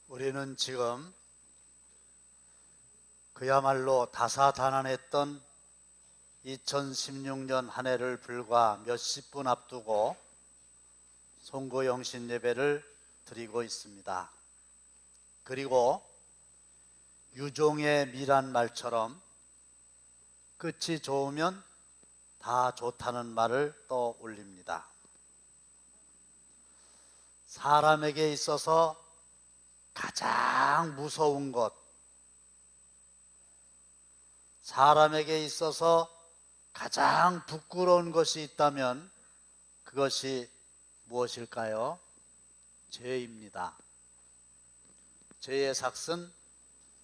우리는 지금 그야말로 다사다난했던 2016년 한 해를 불과 몇십 분 앞두고 송구영신 예배를 드리고 있습니다. 그리고 유종의 미란 말처럼 끝이 좋으면 다 좋다는 말을 또 올립니다. 사람에게 있어서 가장 무서운 것, 사람에게 있어서 가장 부끄러운 것이 있다면 그것이 무엇일까요? 죄입니다. 죄의 삭은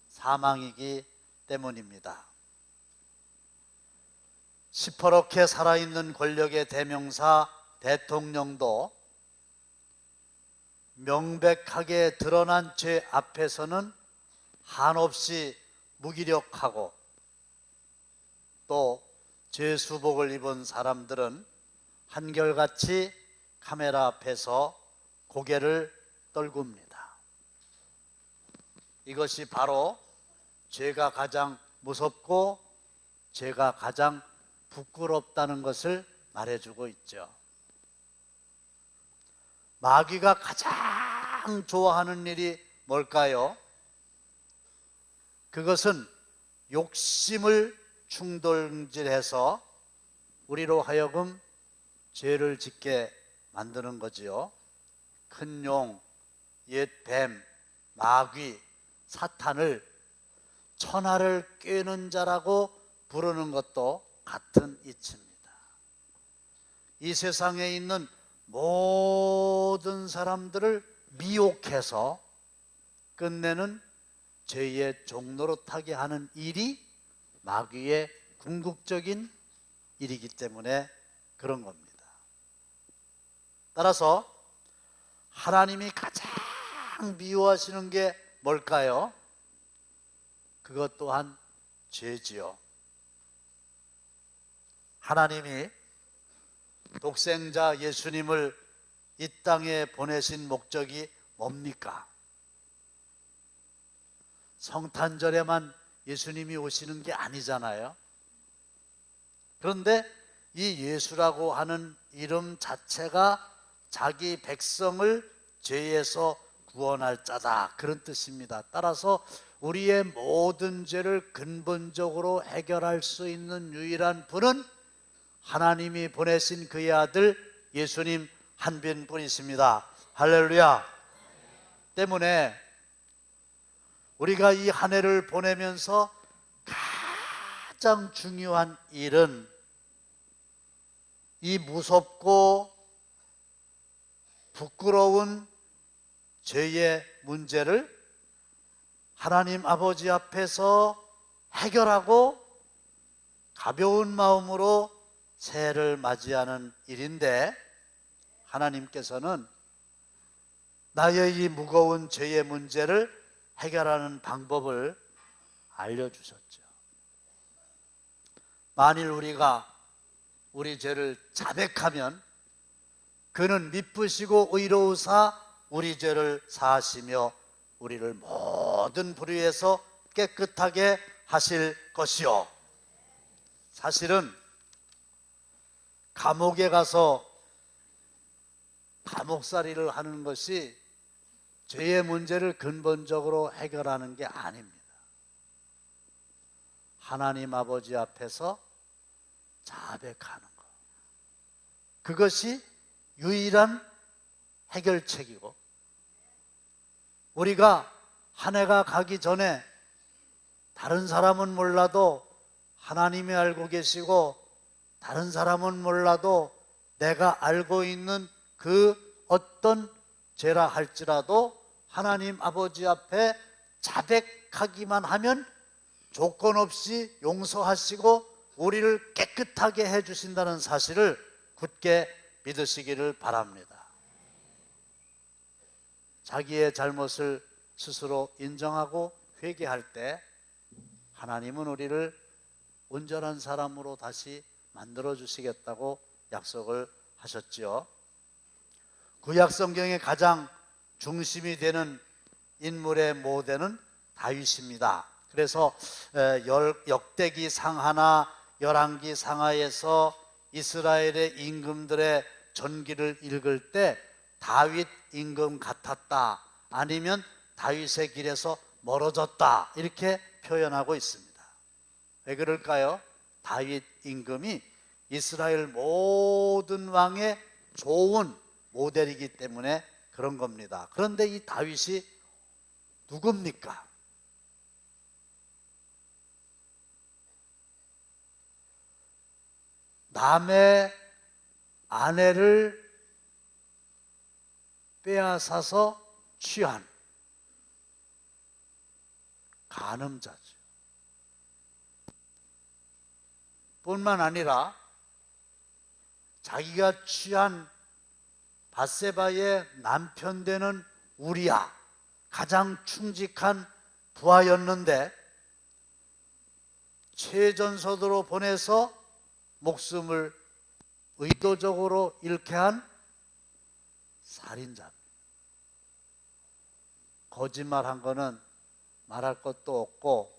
사망이기 때문입니다. 시퍼렇게 살아있는 권력의 대명사 대통령도 명백하게 드러난 죄 앞에서는 한없이 무기력하고, 또 죄수복을 입은 사람들은 한결같이 카메라 앞에서 고개를 떨굽니다. 이것이 바로 죄가 가장 무섭고 죄가 가장 부끄럽다는 것을 말해주고 있죠. 마귀가 가장 좋아하는 일이 뭘까요? 그것은 욕심을 충동질해서 우리로 하여금 죄를 짓게 만드는 거지요. 큰 용, 옛 뱀, 마귀, 사탄을 천하를 꿰는 자라고 부르는 것도 같은 이치입니다. 이 세상에 있는 모든 사람들을 미혹해서 끝내는 죄의 종노릇하게 하는 일이 마귀의 궁극적인 일이기 때문에 그런 겁니다. 따라서 하나님이 가장 미워하시는 게 뭘까요? 그것 또한 죄지요. 하나님이 독생자 예수님을 이 땅에 보내신 목적이 뭡니까? 성탄절에만 예수님이 오시는 게 아니잖아요. 그런데 이 예수라고 하는 이름 자체가 자기 백성을 죄에서 구원할 자다, 그런 뜻입니다. 따라서 우리의 모든 죄를 근본적으로 해결할 수 있는 유일한 분은 하나님이 보내신 그의 아들 예수님 한 분뿐이십니다. 할렐루야. 때문에 우리가 이 한 해를 보내면서 가장 중요한 일은 이 무섭고 부끄러운 죄의 문제를 하나님 아버지 앞에서 해결하고 가벼운 마음으로 새해를 맞이하는 일인데, 하나님께서는 나의 이 무거운 죄의 문제를 해결하는 방법을 알려주셨죠. 만일 우리가 우리 죄를 자백하면 그는 미쁘시고 의로우사 우리 죄를 사하시며 우리를 모든 불의에서 깨끗하게 하실 것이요. 사실은 감옥에 가서 감옥살이를 하는 것이 죄의 문제를 근본적으로 해결하는 게 아닙니다. 하나님 아버지 앞에서 자백하는 것, 그것이 유일한 해결책이고, 우리가 한 해가 가기 전에 다른 사람은 몰라도 하나님이 알고 계시고, 다른 사람은 몰라도 내가 알고 있는 그 어떤 죄라 할지라도 하나님 아버지 앞에 자백하기만 하면 조건 없이 용서하시고 우리를 깨끗하게 해주신다는 사실을 굳게 믿으시기를 바랍니다. 자기의 잘못을 스스로 인정하고 회개할 때 하나님은 우리를 온전한 사람으로 다시 만들어 주시겠다고 약속을 하셨지요. 구약 성경의 가장 중심이 되는 인물의 모델은 다윗입니다. 그래서 역대기 상하나 열왕기 상하에서 이스라엘의 임금들의 전기를 읽을 때 다윗 임금 같았다, 아니면 다윗의 길에서 멀어졌다, 이렇게 표현하고 있습니다. 왜 그럴까요? 다윗 임금이 이스라엘 모든 왕의 좋은 모델이기 때문에 그런 겁니다. 그런데 이 다윗이 누굽니까? 남의 아내를 빼앗아서 취한 간음자죠. 뿐만 아니라 자기가 취한 밧세바의 남편 되는 우리야, 가장 충직한 부하였는데 최전선으로 보내서 목숨을 의도적으로 잃게 한 살인자입니다. 거짓말한 거는 말할 것도 없고,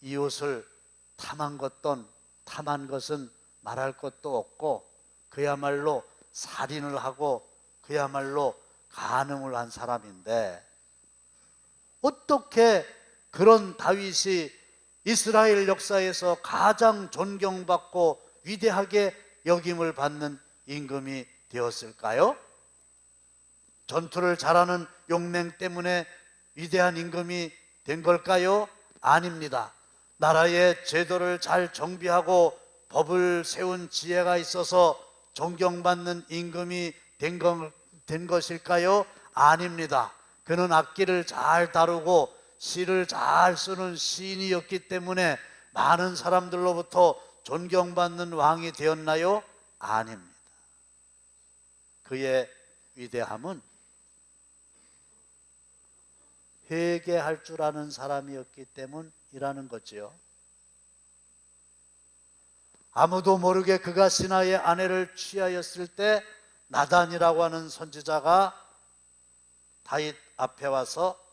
이웃을 탐한 것은 말할 것도 없고, 그야말로 살인을 하고 그야말로 간음을 한 사람인데, 어떻게 그런 다윗이 이스라엘 역사에서 가장 존경받고 위대하게 여김을 받는 임금이 되었을까요? 전투를 잘하는 용맹 때문에 위대한 임금이 된 걸까요? 아닙니다. 나라의 제도를 잘 정비하고 법을 세운 지혜가 있어서 존경받는 임금이 된 것일까요? 아닙니다. 그는 악기를 잘 다루고 시를 잘 쓰는 시인이었기 때문에 많은 사람들로부터 존경받는 왕이 되었나요? 아닙니다. 그의 위대함은 회개할 줄 아는 사람이었기 때문이라는 거지요. 아무도 모르게 그가 신하의 아내를 취하였을 때 나단이라고 하는 선지자가 다윗 앞에 와서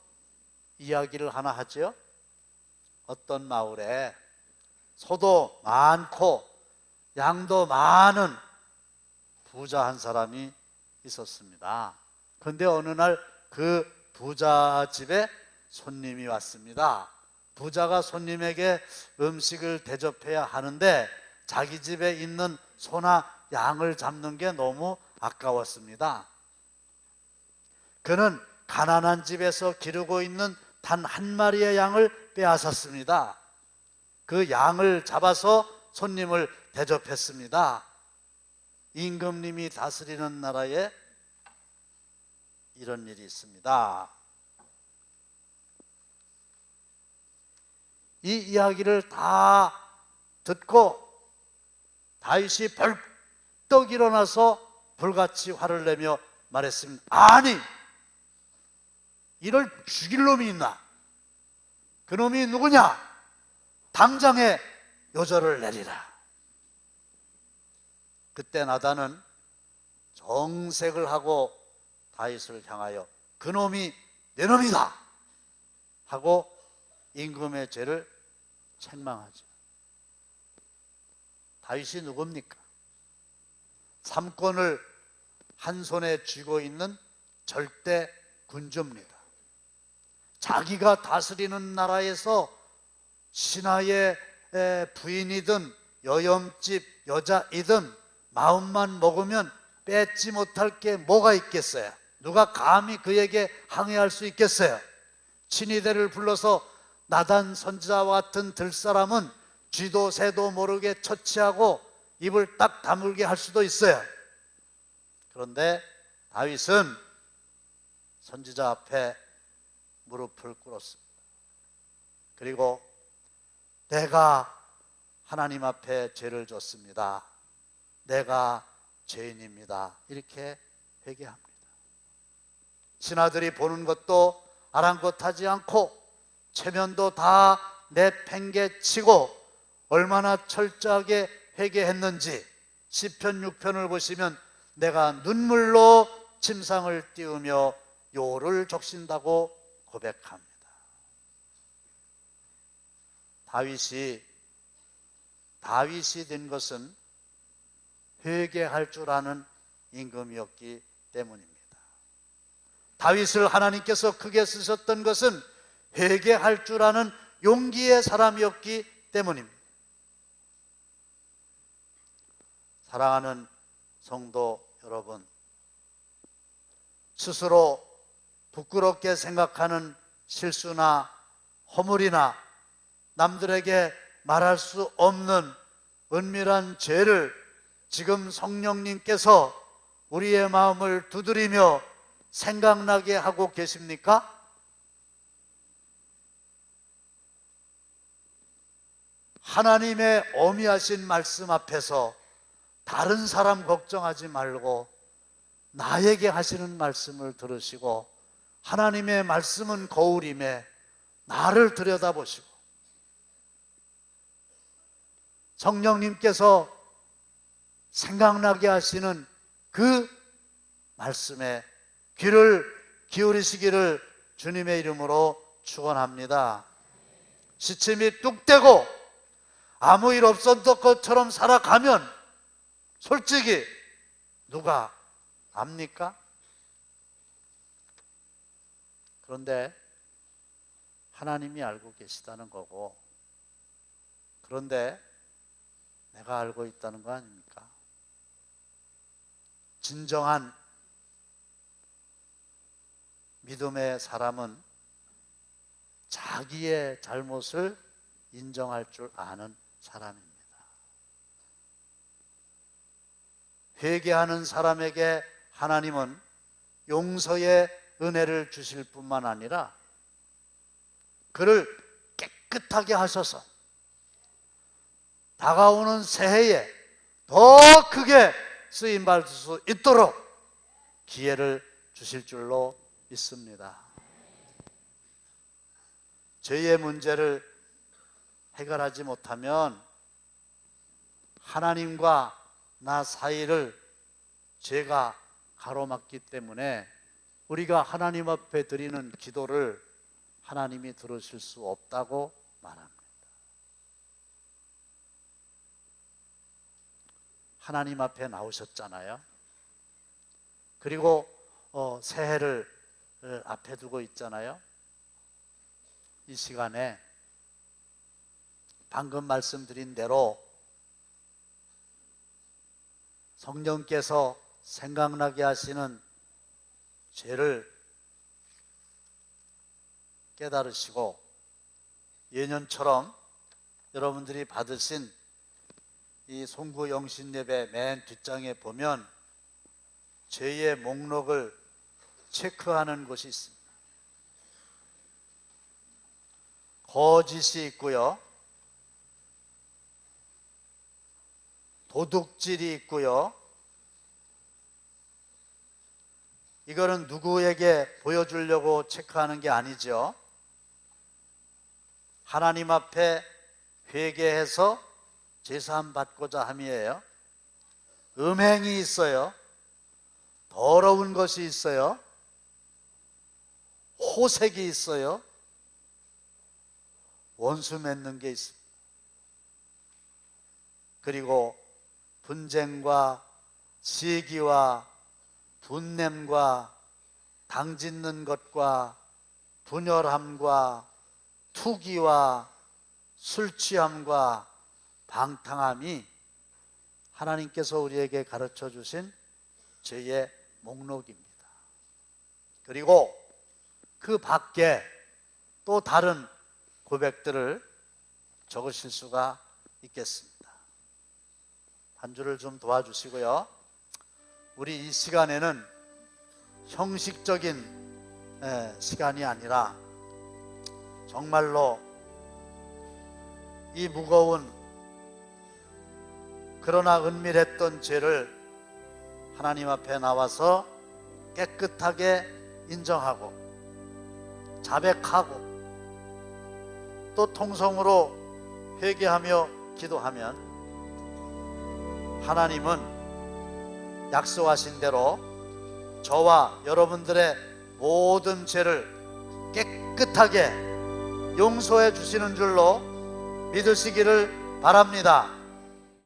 이야기를 하나 하죠. 어떤 마을에 소도 많고 양도 많은 부자 한 사람이 있었습니다. 그런데 어느 날 그 부자 집에 손님이 왔습니다. 부자가 손님에게 음식을 대접해야 하는데 자기 집에 있는 소나 양을 잡는 게 너무 아까웠습니다. 그는 가난한 집에서 기르고 있는 단 한 마리의 양을 빼앗았습니다. 그 양을 잡아서 손님을 대접했습니다. 임금님이 다스리는 나라에 이런 일이 있습니다. 이 이야기를 다 듣고 다윗이 벌떡 일어나서 불같이 화를 내며 말했습니다. 아니, 이를 죽일 놈이 있나? 그 놈이 누구냐? 당장에 요절을 내리라. 그때 나단은 정색을 하고 다윗을 향하여 그 놈이 내 놈이다 하고 임금의 죄를 책망하죠. 다윗이 누굽니까? 삼권을 한 손에 쥐고 있는 절대 군주입니다. 자기가 다스리는 나라에서 신하의 부인이든 여염집 여자이든 마음만 먹으면 뺏지 못할 게 뭐가 있겠어요? 누가 감히 그에게 항의할 수 있겠어요? 친위대를 불러서 나단 선지자와 같은 들사람은 쥐도 새도 모르게 처치하고 입을 딱 다물게 할 수도 있어요. 그런데 다윗은 선지자 앞에 무릎을 꿇었습니다. 그리고 내가 하나님 앞에 죄를 졌습니다. 내가 죄인입니다. 이렇게 회개합니다. 신하들이 보는 것도 아랑곳하지 않고 체면도 다 내팽개치고 얼마나 철저하게 회개했는지 시편 6편을 보시면 내가 눈물로 침상을 띄우며 요를 적신다고 고백합니다. 다윗이 된 것은 회개할 줄 아는 임금이었기 때문입니다. 다윗을 하나님께서 크게 쓰셨던 것은 회개할 줄 아는 용기의 사람이었기 때문입니다. 사랑하는 성도 여러분, 스스로 부끄럽게 생각하는 실수나 허물이나 남들에게 말할 수 없는 은밀한 죄를 지금 성령님께서 우리의 마음을 두드리며 생각나게 하고 계십니까? 하나님의 어미하신 말씀 앞에서 다른 사람 걱정하지 말고 나에게 하시는 말씀을 들으시고, 하나님의 말씀은 거울임에 나를 들여다보시고 성령님께서 생각나게 하시는 그 말씀에 귀를 기울이시기를 주님의 이름으로 축원합니다. 시침이 뚝 떼고 아무 일 없었던 것처럼 살아가면 솔직히 누가 압니까? 그런데 하나님이 알고 계시다는 거고, 그런데 내가 알고 있다는 거 아닙니까? 진정한 믿음의 사람은 자기의 잘못을 인정할 줄 아는 사람입니다. 회개하는 사람에게 하나님은 용서의 은혜를 주실 뿐만 아니라 그를 깨끗하게 하셔서 다가오는 새해에 더 크게 쓰임받을 수 있도록 기회를 주실 줄로 믿습니다. 죄의 문제를 해결하지 못하면 하나님과 나 사이를 죄가 가로막기 때문에 우리가 하나님 앞에 드리는 기도를 하나님이 들으실 수 없다고 말합니다. 하나님 앞에 나오셨잖아요. 그리고 새해를 앞에 두고 있잖아요. 이 시간에 방금 말씀드린 대로 성령께서 생각나게 하시는 죄를 깨달으시고 예년처럼 여러분들이 받으신 이 송구 영신 예배 맨 뒷장에 보면 죄의 목록을 체크하는 곳이 있습니다. 거짓이 있고요, 도둑질이 있고요. 이거는 누구에게 보여주려고 체크하는 게 아니죠. 하나님 앞에 회개해서 제사함 받고자 함이에요. 음행이 있어요. 더러운 것이 있어요. 호색이 있어요. 원수 맺는 게 있습니다. 그리고 분쟁과 시기와 분냄과 당짓는 것과 분열함과 투기와 술취함과 방탕함이 하나님께서 우리에게 가르쳐 주신 죄의 목록입니다. 그리고 그 밖에 또 다른 고백들을 적으실 수가 있겠습니다. 반주를 좀 도와주시고요. 우리 이 시간에는 형식적인 시간이 아니라 정말로 이 무거운 그러나 은밀했던 죄를 하나님 앞에 나와서 깨끗하게 인정하고 자백하고 또 통성으로 회개하며 기도하면 하나님은 약속하신 대로 저와 여러분들의 모든 죄를 깨끗하게 용서해 주시는 줄로 믿으시기를 바랍니다.